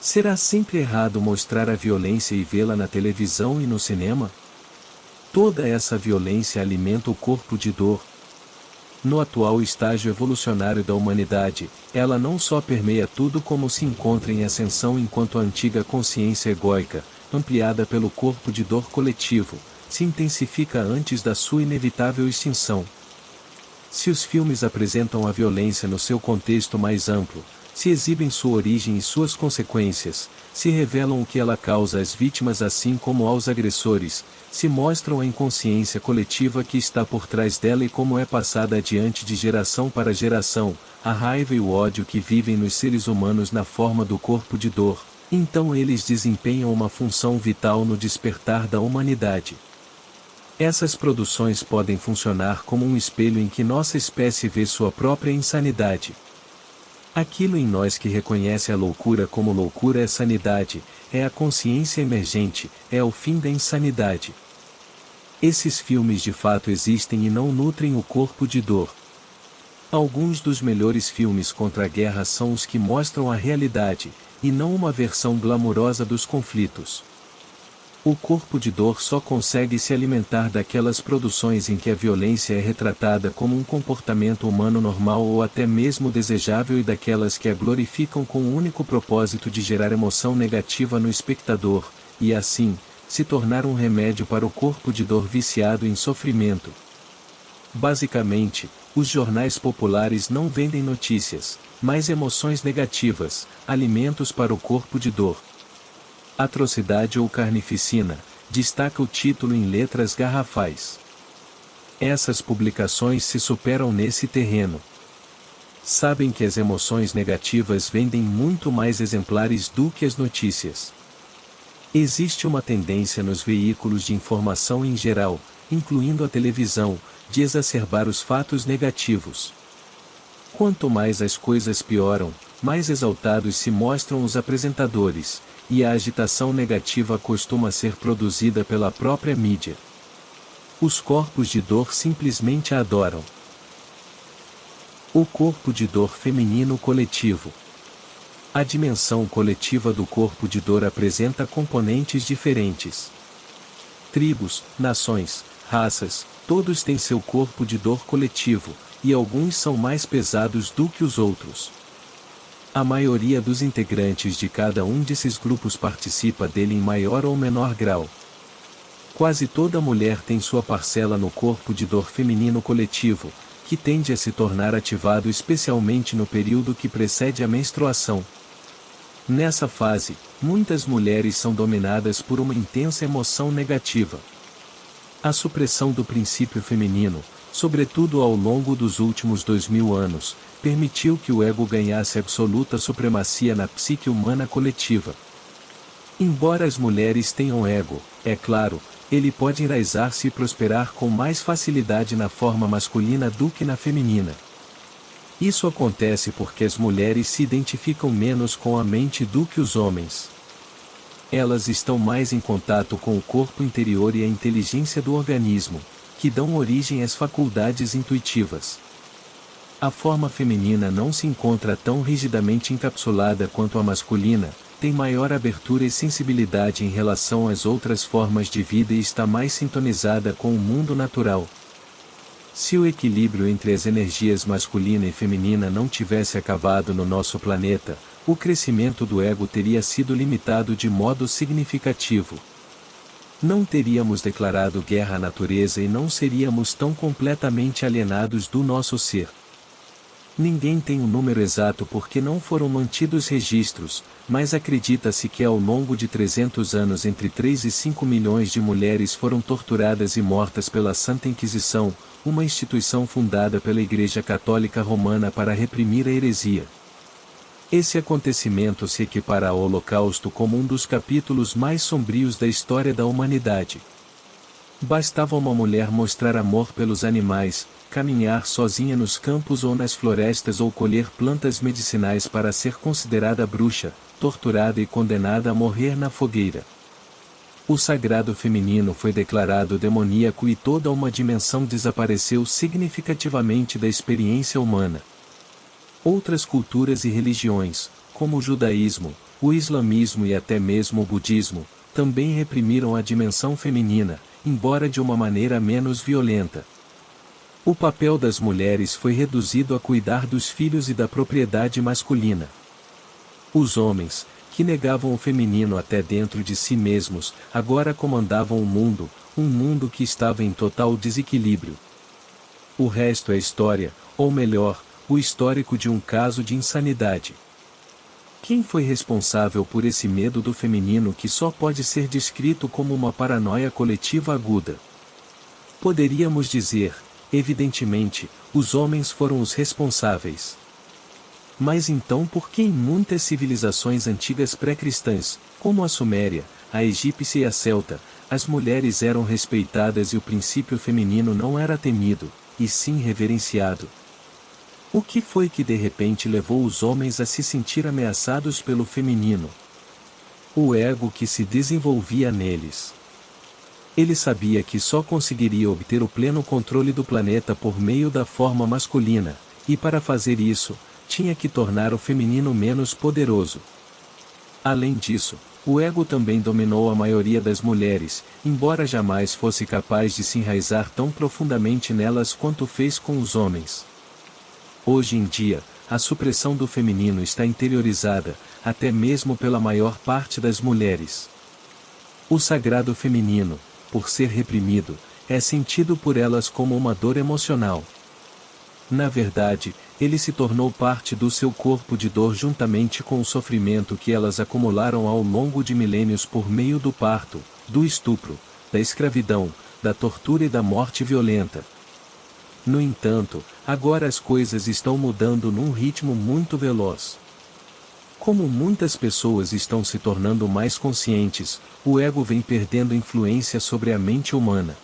Será sempre errado mostrar a violência e vê-la na televisão e no cinema? Toda essa violência alimenta o corpo de dor. No atual estágio evolucionário da humanidade, ela não só permeia tudo como se encontra em ascensão enquanto a antiga consciência egóica, ampliada pelo corpo de dor coletivo, se intensifica antes da sua inevitável extinção. Se os filmes apresentam a violência no seu contexto mais amplo, se exibem sua origem e suas consequências, se revelam o que ela causa às vítimas assim como aos agressores, se mostram a inconsciência coletiva que está por trás dela e como é passada adiante de geração para geração, a raiva e o ódio que vivem nos seres humanos na forma do corpo de dor, então eles desempenham uma função vital no despertar da humanidade. Essas produções podem funcionar como um espelho em que nossa espécie vê sua própria insanidade. Aquilo em nós que reconhece a loucura como loucura é sanidade, é a consciência emergente, é o fim da insanidade. Esses filmes de fato existem e não nutrem o corpo de dor. Alguns dos melhores filmes contra a guerra são os que mostram a realidade, e não uma versão glamurosa dos conflitos. O corpo de dor só consegue se alimentar daquelas produções em que a violência é retratada como um comportamento humano normal ou até mesmo desejável e daquelas que a glorificam com o único propósito de gerar emoção negativa no espectador, e assim, se tornar um remédio para o corpo de dor viciado em sofrimento. Basicamente, os jornais populares não vendem notícias, mas emoções negativas, alimentos para o corpo de dor. Atrocidade ou carnificina, destaca o título em letras garrafais. Essas publicações se superam nesse terreno. Sabem que as emoções negativas vendem muito mais exemplares do que as notícias. Existe uma tendência nos veículos de informação em geral, incluindo a televisão, de exacerbar os fatos negativos. Quanto mais as coisas pioram, mais exaltados se mostram os apresentadores, e a agitação negativa costuma ser produzida pela própria mídia. Os corpos de dor simplesmente a adoram. O corpo de dor feminino coletivo. A dimensão coletiva do corpo de dor apresenta componentes diferentes. Tribos, nações, raças, todos têm seu corpo de dor coletivo, e alguns são mais pesados do que os outros. A maioria dos integrantes de cada um desses grupos participa dele em maior ou menor grau. Quase toda mulher tem sua parcela no corpo de dor feminino coletivo, que tende a se tornar ativado especialmente no período que precede a menstruação. Nessa fase, muitas mulheres são dominadas por uma intensa emoção negativa. A supressão do princípio feminino, sobretudo ao longo dos últimos 2000 anos, permitiu que o ego ganhasse absoluta supremacia na psique humana coletiva. Embora as mulheres tenham ego, é claro, ele pode enraizar-se e prosperar com mais facilidade na forma masculina do que na feminina. Isso acontece porque as mulheres se identificam menos com a mente do que os homens. Elas estão mais em contato com o corpo interior e a inteligência do organismo, que dão origem às faculdades intuitivas. A forma feminina não se encontra tão rigidamente encapsulada quanto a masculina, tem maior abertura e sensibilidade em relação às outras formas de vida e está mais sintonizada com o mundo natural. Se o equilíbrio entre as energias masculina e feminina não tivesse acabado no nosso planeta, o crescimento do ego teria sido limitado de modo significativo. Não teríamos declarado guerra à natureza e não seríamos tão completamente alienados do nosso ser. Ninguém tem um número exato porque não foram mantidos registros, mas acredita-se que ao longo de 300 anos entre 3 e 5 milhões de mulheres foram torturadas e mortas pela Santa Inquisição, uma instituição fundada pela Igreja Católica Romana para reprimir a heresia. Esse acontecimento se equipara ao Holocausto como um dos capítulos mais sombrios da história da humanidade. Bastava uma mulher mostrar amor pelos animais, caminhar sozinha nos campos ou nas florestas ou colher plantas medicinais para ser considerada bruxa, torturada e condenada a morrer na fogueira. O sagrado feminino foi declarado demoníaco e toda uma dimensão desapareceu significativamente da experiência humana. Outras culturas e religiões, como o judaísmo, o islamismo e até mesmo o budismo, também reprimiram a dimensão feminina, embora de uma maneira menos violenta. O papel das mulheres foi reduzido a cuidar dos filhos e da propriedade masculina. Os homens, que negavam o feminino até dentro de si mesmos, agora comandavam o mundo, um mundo que estava em total desequilíbrio. O resto é história, ou melhor, o histórico de um caso de insanidade. Quem foi responsável por esse medo do feminino que só pode ser descrito como uma paranoia coletiva aguda? Poderíamos dizer, evidentemente, os homens foram os responsáveis. Mas então por que em muitas civilizações antigas pré-cristãs, como a Suméria, a egípcia e a celta, as mulheres eram respeitadas e o princípio feminino não era temido, e sim reverenciado? O que foi que de repente levou os homens a se sentir ameaçados pelo feminino? O ego que se desenvolvia neles. Ele sabia que só conseguiria obter o pleno controle do planeta por meio da forma masculina, e para fazer isso, tinha que tornar o feminino menos poderoso. Além disso, o ego também dominou a maioria das mulheres, embora jamais fosse capaz de se enraizar tão profundamente nelas quanto fez com os homens. Hoje em dia, a supressão do feminino está interiorizada, até mesmo pela maior parte das mulheres. O sagrado feminino, por ser reprimido, é sentido por elas como uma dor emocional. Na verdade, ele se tornou parte do seu corpo de dor juntamente com o sofrimento que elas acumularam ao longo de milênios por meio do parto, do estupro, da escravidão, da tortura e da morte violenta. No entanto, agora as coisas estão mudando num ritmo muito veloz. Como muitas pessoas estão se tornando mais conscientes, o ego vem perdendo influência sobre a mente humana.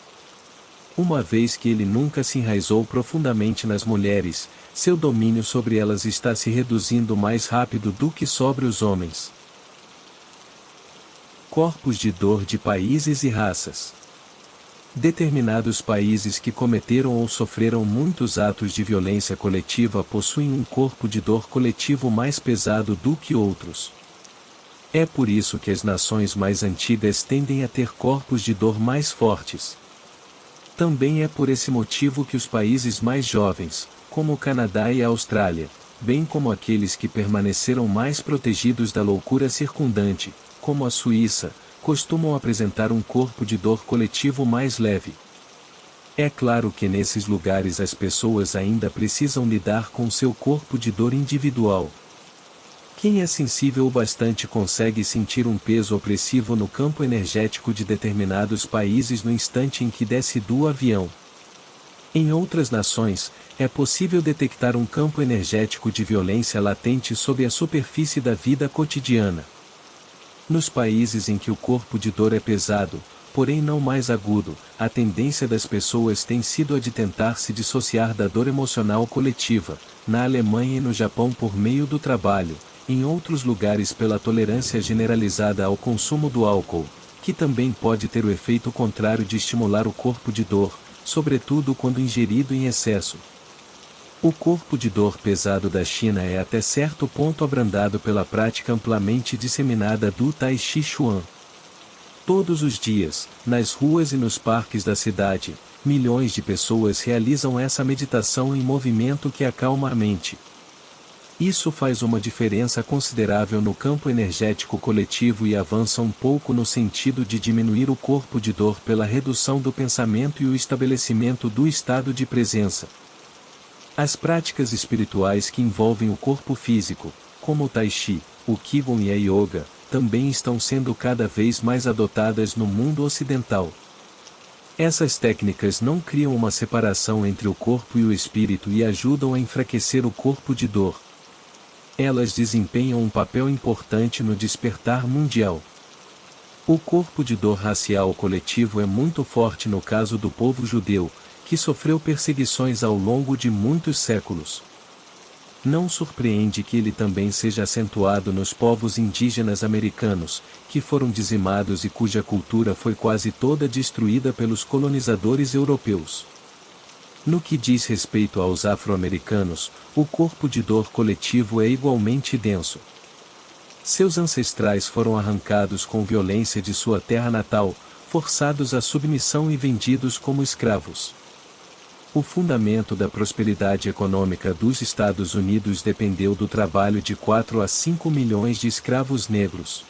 Uma vez que ele nunca se enraizou profundamente nas mulheres, seu domínio sobre elas está se reduzindo mais rápido do que sobre os homens. Corpos de dor de países e raças. Determinados países que cometeram ou sofreram muitos atos de violência coletiva possuem um corpo de dor coletivo mais pesado do que outros. É por isso que as nações mais antigas tendem a ter corpos de dor mais fortes. Também é por esse motivo que os países mais jovens, como o Canadá e a Austrália, bem como aqueles que permaneceram mais protegidos da loucura circundante, como a Suíça, costumam apresentar um corpo de dor coletivo mais leve. É claro que nesses lugares as pessoas ainda precisam lidar com seu corpo de dor individual. Quem é sensível o bastante consegue sentir um peso opressivo no campo energético de determinados países no instante em que desce do avião. Em outras nações, é possível detectar um campo energético de violência latente sob a superfície da vida cotidiana. Nos países em que o corpo de dor é pesado, porém não mais agudo, a tendência das pessoas tem sido a de tentar se dissociar da dor emocional coletiva, na Alemanha e no Japão por meio do trabalho, em outros lugares pela tolerância generalizada ao consumo do álcool, que também pode ter o efeito contrário de estimular o corpo de dor, sobretudo quando ingerido em excesso. O corpo de dor pesado da China é até certo ponto abrandado pela prática amplamente disseminada do Tai Chi Chuan. Todos os dias, nas ruas e nos parques da cidade, milhões de pessoas realizam essa meditação em movimento que acalma a mente. Isso faz uma diferença considerável no campo energético coletivo e avança um pouco no sentido de diminuir o corpo de dor pela redução do pensamento e o estabelecimento do estado de presença. As práticas espirituais que envolvem o corpo físico, como o Tai Chi, o Qigong e a Yoga, também estão sendo cada vez mais adotadas no mundo ocidental. Essas técnicas não criam uma separação entre o corpo e o espírito e ajudam a enfraquecer o corpo de dor. Elas desempenham um papel importante no despertar mundial. O corpo de dor racial coletivo é muito forte no caso do povo judeu, que sofreu perseguições ao longo de muitos séculos. Não surpreende que ele também seja acentuado nos povos indígenas americanos, que foram dizimados e cuja cultura foi quase toda destruída pelos colonizadores europeus. No que diz respeito aos afro-americanos, o corpo de dor coletivo é igualmente denso. Seus ancestrais foram arrancados com violência de sua terra natal, forçados à submissão e vendidos como escravos. O fundamento da prosperidade econômica dos Estados Unidos dependeu do trabalho de 4 a 5 milhões de escravos negros.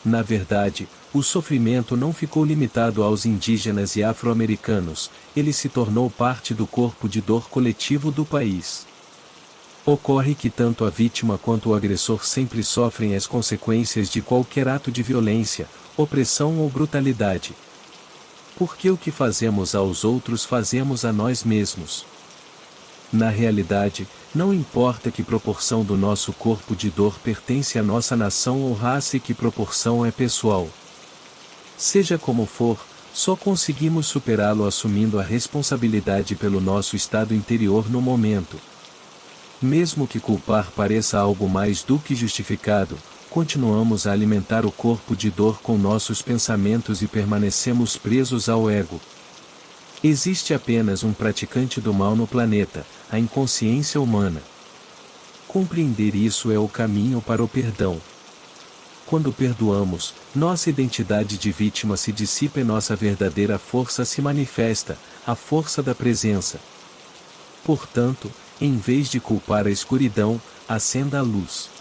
Na verdade, o sofrimento não ficou limitado aos indígenas e afro-americanos, ele se tornou parte do corpo de dor coletivo do país. Ocorre que tanto a vítima quanto o agressor sempre sofrem as consequências de qualquer ato de violência, opressão ou brutalidade. Porque o que fazemos aos outros fazemos a nós mesmos. Na realidade, não importa que proporção do nosso corpo de dor pertence à nossa nação ou raça e que proporção é pessoal. Seja como for, só conseguimos superá-lo assumindo a responsabilidade pelo nosso estado interior no momento. Mesmo que culpar pareça algo mais do que justificado, continuamos a alimentar o corpo de dor com nossos pensamentos e permanecemos presos ao ego. Existe apenas um praticante do mal no planeta, a inconsciência humana. Compreender isso é o caminho para o perdão. Quando perdoamos, nossa identidade de vítima se dissipa e nossa verdadeira força se manifesta, a força da presença. Portanto, em vez de culpar a escuridão, acenda a luz.